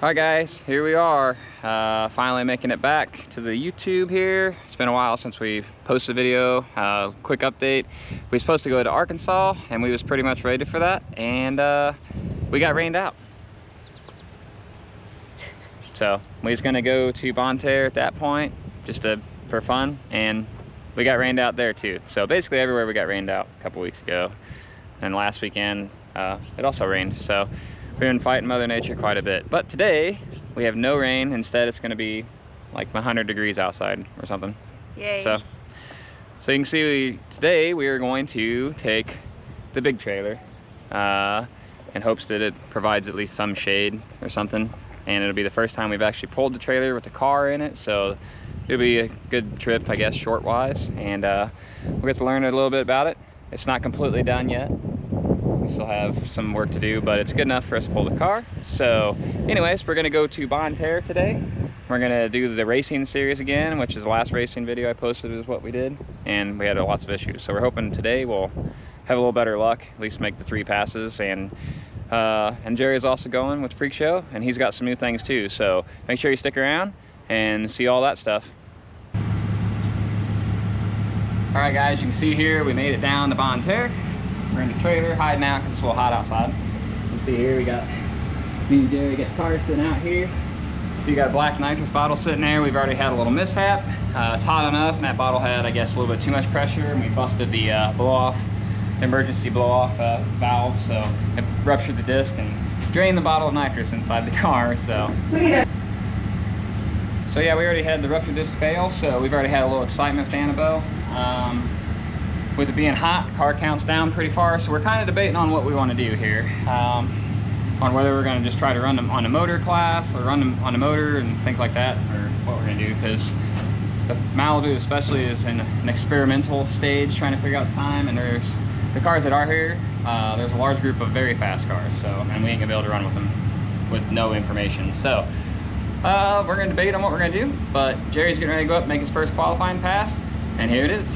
Alright guys, here we are, finally making it back to the YouTube here. It's been a while since we posted a video. Quick update, we were supposed to go to Arkansas and we was pretty much ready for that, and we got rained out. So we was gonna go to Bonne Terre at that point, just for fun, and we got rained out there too. So basically everywhere we got rained out a couple weeks ago, and last weekend it also rained. So we've been fighting Mother Nature quite a bit. But today we have no rain. Instead it's going to be like 100 degrees outside or something. Yay. So you can see today we are going to take the big trailer in hopes that it provides at least some shade or something. And it'll be the first time we've actually pulled the trailer with the car in it, so it'll be a good trip, I guess, short wise, and we'll get to learn a little bit about it. It's not completely done yet. We still have some work to do, but it's good enough for us to pull the car. So anyways, we're gonna go to Bonne Terre today. We're gonna do the racing series again, which is the last racing video I posted is what we did, and we had lots of issues. So we're hoping today we'll have a little better luck, at least make the 3 passes. And Jerry's also going with Freak Show, and he's got some new things too. So make sure you stick around and see all that stuff. All right guys, you can see here we made it down to Bonne Terre. We're in the trailer hiding out because it's a little hot outside. You can see here we got me and Jerry got the car sitting out here. So you got a black nitrous bottle sitting there. We've already had a little mishap. It's hot enough, and that bottle had, I guess, a little bit too much pressure, and we busted the blow-off, emergency blow-off valve. So it ruptured the disc and drained the bottle of nitrous inside the car. So yeah, we already had the ruptured disc fail. So we've already had a little excitement with Annabelle. With it being hot, the car counts down pretty far, so we're kind of debating on what we want to do here. On whether we're going to just try to run them on a motor class, or run them on a motor and things like that, or what we're going to do, because the Malibu especially is in an experimental stage trying to figure out the time, and there's the cars that are here, there's a large group of very fast cars, so, and we ain't going to be able to run with them with no information. So we're going to debate on what we're going to do, but Jerry's getting ready to go up and make his first qualifying pass, and here it is.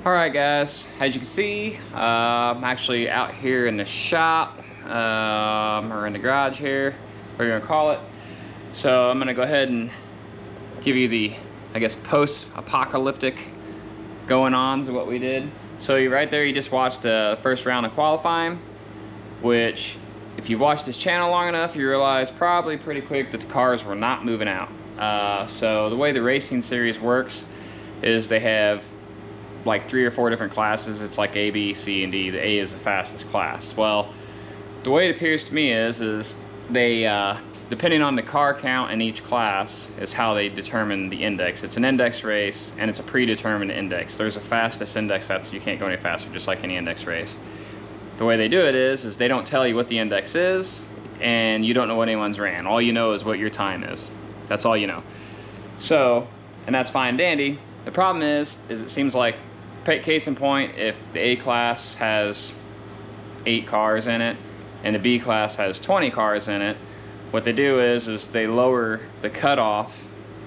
Alright guys, as you can see, I'm actually out here in the shop, or in the garage here, whatever you're gonna call it. So I'm gonna go ahead and give you the, I guess, post-apocalyptic going-ons of what we did. So right there, you just watched the first round of qualifying, which, if you've watched this channel long enough, you realize probably pretty quick that the cars were not moving out. So the way the racing series works is they have like 3 or 4 different classes. It's like A, B, C, and D. The A is the fastest class. Well, the way it appears to me is they, depending on the car count in each class, is how they determine the index. It's an index race, and it's a predetermined index. There's a fastest index, that's, you can't go any faster, just like any index race. The way they do it is they don't tell you what the index is. and you don't know what anyone's ran. All you know is what your time is. That's all you know. So, and that's fine and dandy. The problem is it seems like, case in point, if the A class has 8 cars in it and the B class has 20 cars in it, what they do is they lower the cutoff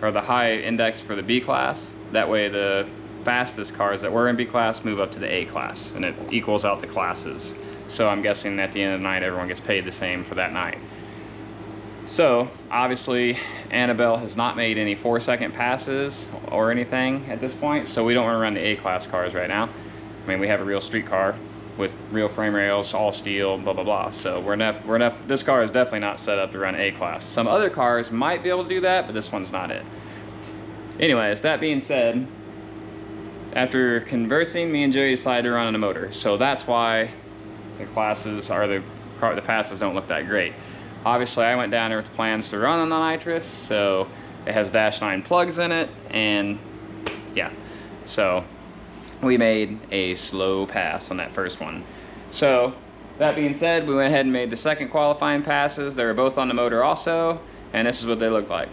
or the high index for the B class. That way the fastest cars that were in B class move up to the A class, and it equals out the classes. So I'm guessing at the end of the night everyone gets paid the same for that night. So obviously Annabelle has not made any 4-second passes or anything at this point, so we don't want to run the A class cars right now. I mean, we have a real street car with real frame rails, all steel, blah blah blah. So this car is definitely not set up to run A class. Some other cars might be able to do that, but this one's not it. Anyways, that being said, after conversing, me and Jerry decided to run on a motor. So that's why the classes or the passes don't look that great. Obviously, I went down there with plans to run on the nitrous, so it has -9 plugs in it, and yeah, so we made a slow pass on that first one. So that being said, we went ahead and made the second qualifying passes. They were both on the motor also, and this is what they looked like.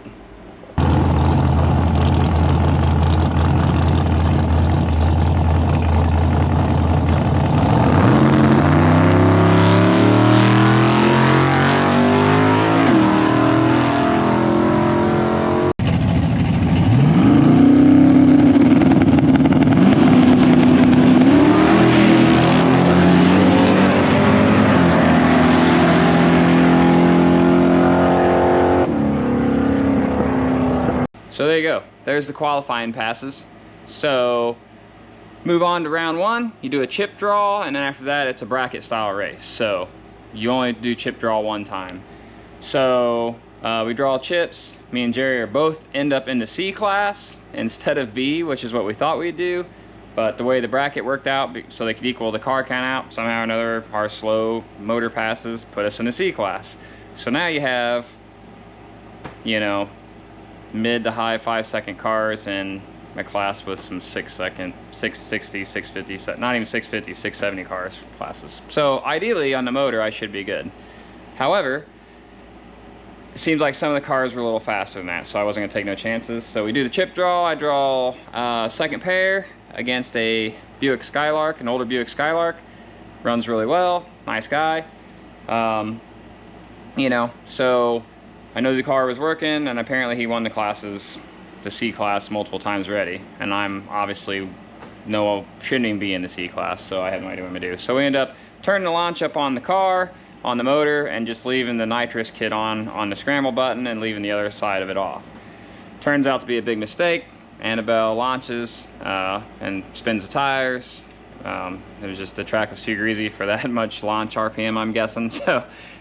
So there you go. There's the qualifying passes. So move on to round 1. You do a chip draw, and then after that it's a bracket style race. So you only do chip draw 1 time. So we draw chips. Me and Jerry are both end up in the C class instead of B, which is what we thought we'd do. But the way the bracket worked out, so they could equal the car count out, somehow or another, our slow motor passes put us in the C class. So now you have, you know, mid to high 5-second cars in a class with some 6-second, 660, 650, not even 650, 670 cars classes. So ideally on the motor I should be good. However, it seems like some of the cars were a little faster than that, so I wasn't gonna take no chances. So we do the chip draw. I draw second pair against a Buick Skylark, an older Buick Skylark. Runs really well, nice guy. You know, so I know the car was working, and apparently he won the classes, the C class, multiple times already. And I'm obviously shouldn't even be in the C class, so I had no idea what I'm gonna do. So we end up turning the launch up on the car, on the motor, and just leaving the nitrous kit on the scramble button and leaving the other side of it off. Turns out to be a big mistake. Annabelle launches and spins the tires. It was just, the track was too greasy for that much launch RPM, I'm guessing.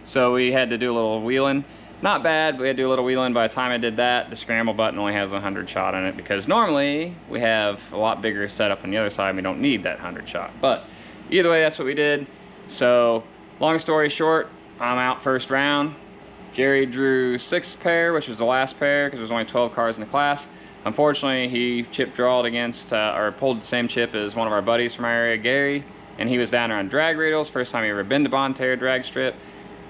So we had to do a little wheeling. Not bad, but we had to do a little wheeling. By the time I did that, the scramble button only has a 100 shot on it, because normally we have a lot bigger setup on the other side and we don't need that 100 shot. But either way, that's what we did. So long story short, I'm out first round. Jerry drew 6th pair, which was the last pair because there's only 12 cars in the class. Unfortunately, he chip drawed against, or pulled the same chip as one of our buddies from our area, Gary, and he was down there on drag radials, first time he ever been to Bonne Terre drag strip.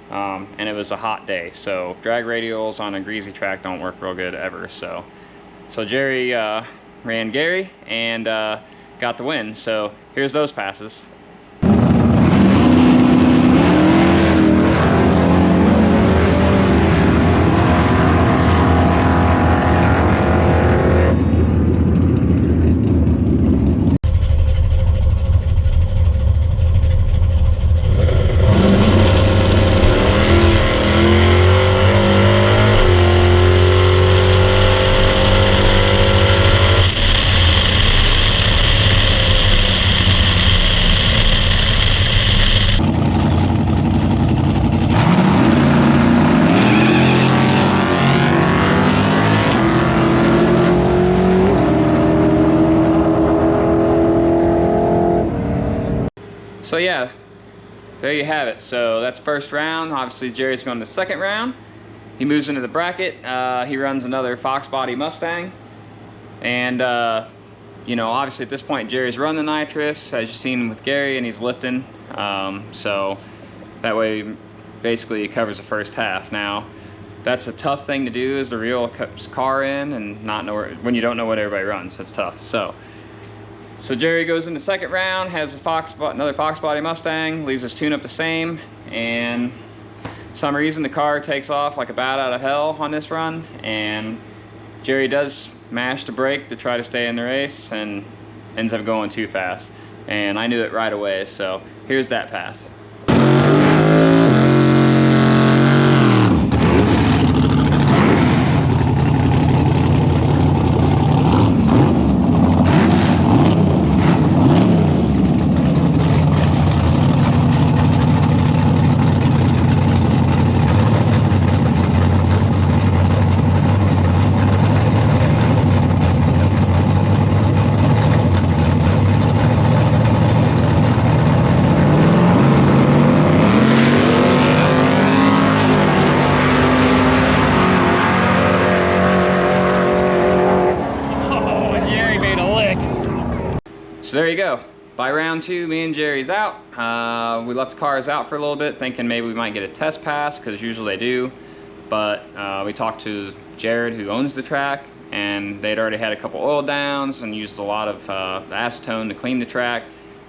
And it was a hot day, so drag radials on a greasy track don't work real good ever. So Jerry ran Gary and got the win. So here's those passes. So yeah, there you have it. So that's first round. Obviously Jerry's going to the second round. He moves into the bracket. He runs another Fox body Mustang. And you know, obviously at this point Jerry's run the nitrous, as you've seen with Gary, and he's lifting. So that way basically it covers the first half. Now, that's a tough thing to do, is to reel a car in and not know when you don't know what everybody runs. That's tough. So Jerry goes in the second round, has another Fox body Mustang, leaves his tune-up the same, and some reason the car takes off like a bat out of hell on this run, and Jerry does mash the brake to try to stay in the race and ends up going too fast. And I knew it right away, so here's that pass. So there you go. By round 2, me and Jerry's out. We left the cars out for a little bit, thinking maybe we might get a test pass, because usually they do. But we talked to Jared, who owns the track, and they'd already had a couple oil downs and used a lot of acetone to clean the track.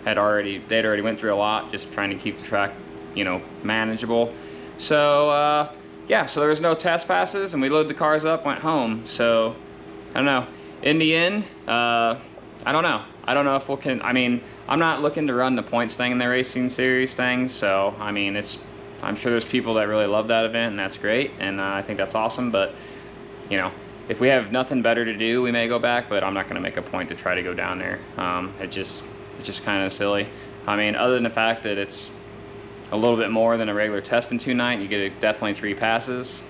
They'd already went through a lot, just trying to keep the track, you know, manageable. So yeah, so there was no test passes, and we loaded the cars up, went home. So I don't know. In the end, I don't know. I don't know if I mean, I'm not looking to run the points thing in the racing series thing, so I mean, I'm sure there's people that really love that event, and that's great, and I think that's awesome. But you know, if we have nothing better to do, we may go back, but I'm not going to make a point to try to go down there. It's just kind of silly. I mean, other than the fact that it's a little bit more than a regular test and 2-night, you get definitely 3 passes.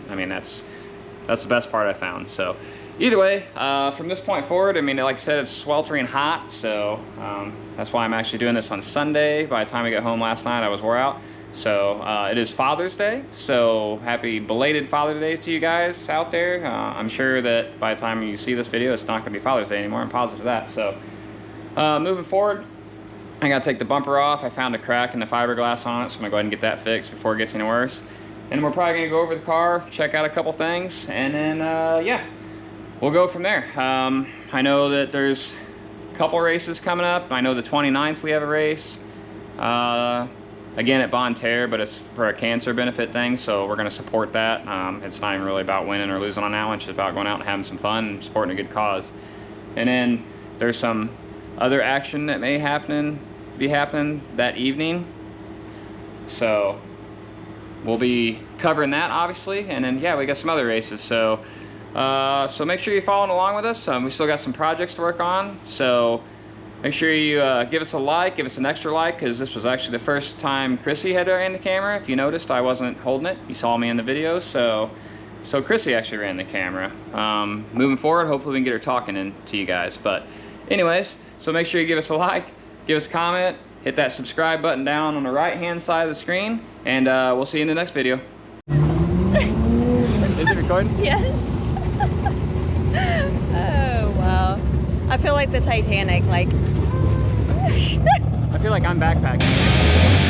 I mean, that's the best part I found. So either way, from this point forward, I mean, like I said, it's sweltering hot, so that's why I'm actually doing this on Sunday. By the time I got home last night, I was wore out. So it is Father's Day, so happy belated Father's Day to you guys out there. I'm sure that by the time you see this video, it's not going to be Father's Day anymore. I'm positive of that. So moving forward, I got to take the bumper off. I found a crack in the fiberglass on it, so I'm going to go ahead and get that fixed before it gets any worse. And we're probably going to go over the car, check out a couple things, and then, yeah, we'll go from there. I know that there's a couple races coming up. I know the 29th we have a race. Again at Bon Terre, but it's for a cancer benefit thing, so we're going to support that. It's not even really about winning or losing on that one. It's just about going out and having some fun and supporting a good cause. And then there's some other action that may be happening that evening, so we'll be covering that, obviously. And then yeah, we got some other races, so so make sure you're following along with us. We still got some projects to work on, so make sure you give us a like, give us an extra like, because this was actually the first time Chrissy had ran the camera. If you noticed, I wasn't holding it. You saw me in the video, so Chrissy actually ran the camera. Moving forward, hopefully we can get her talking to you guys. But anyways, so make sure you give us a like, give us a comment, hit that subscribe button down on the right hand side of the screen, and we'll see you in the next video. Is it recording? Yes. Oh wow. I feel like the Titanic, like I feel like I'm backpacking.